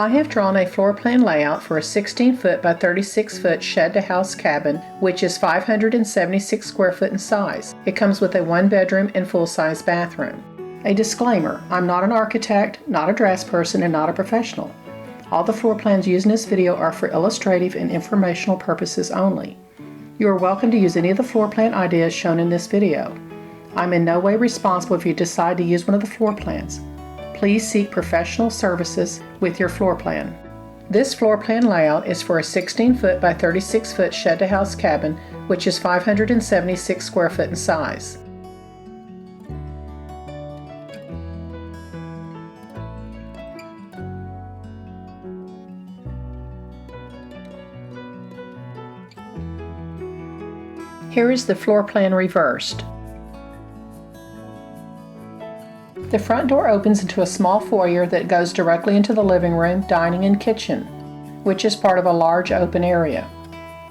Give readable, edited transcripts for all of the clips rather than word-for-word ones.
I have drawn a floor plan layout for a 16-foot by 36-foot shed-to-house cabin, which is 576 square foot in size. It comes with a 1-bedroom and full-size bathroom. A disclaimer: I'm not an architect, not a draftsperson, and not a professional. All the floor plans used in this video are for illustrative and informational purposes only. You are welcome to use any of the floor plan ideas shown in this video. I'm in no way responsible if you decide to use one of the floor plans. Please seek professional services with your floor plan. This floor plan layout is for a 16-foot by 36-foot shed-to-house cabin, which is 576 square foot in size. Here is the floor plan reversed. The front door opens into a small foyer that goes directly into the living room, dining, and kitchen, which is part of a large open area.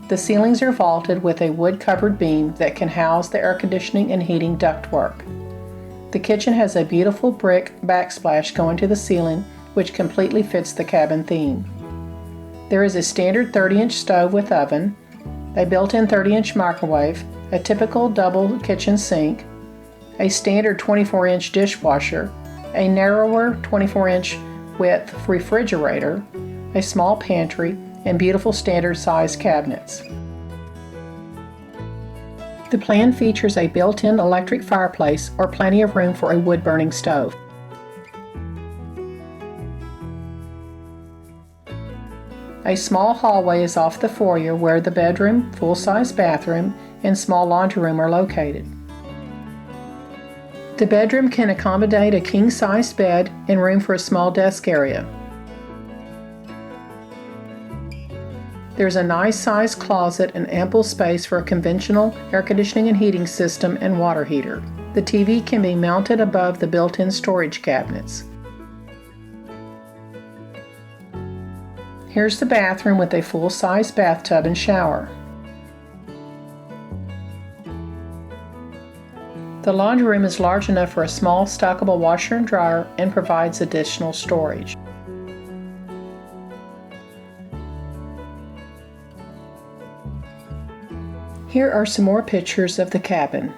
The ceilings are vaulted with a wood-covered beam that can house the air conditioning and heating ductwork. The kitchen has a beautiful brick backsplash going to the ceiling, which completely fits the cabin theme. There is a standard 30-inch stove with oven, a built-in 30-inch microwave, a typical double kitchen sink, a standard 24-inch dishwasher, a narrower 24-inch width refrigerator, a small pantry, and beautiful standard-sized cabinets. The plan features a built-in electric fireplace or plenty of room for a wood-burning stove. A small hallway is off the foyer where the bedroom, full-size bathroom, and small laundry room are located. The bedroom can accommodate a king-sized bed and room for a small desk area. There's a nice-sized closet and ample space for a conventional air conditioning and heating system and water heater. The TV can be mounted above the built-in storage cabinets. Here's the bathroom with a full-size bathtub and shower. The laundry room is large enough for a small stackable washer and dryer and provides additional storage. Here are some more pictures of the cabin.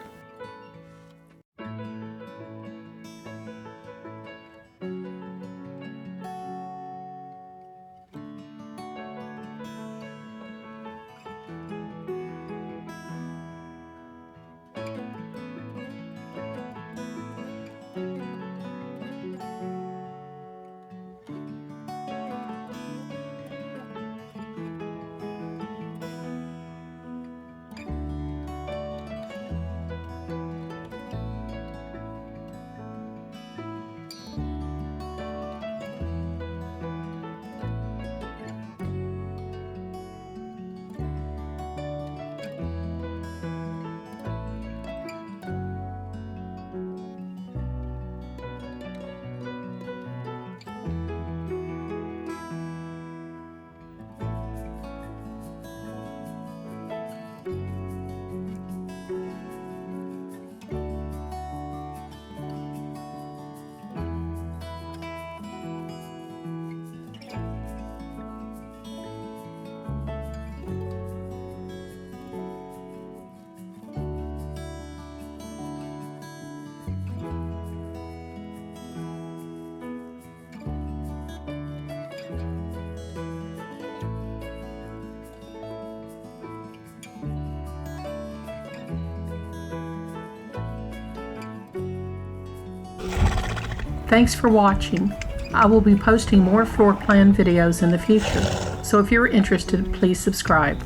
Thanks for watching. I will be posting more floor plan videos in the future, so if you're interested, please subscribe.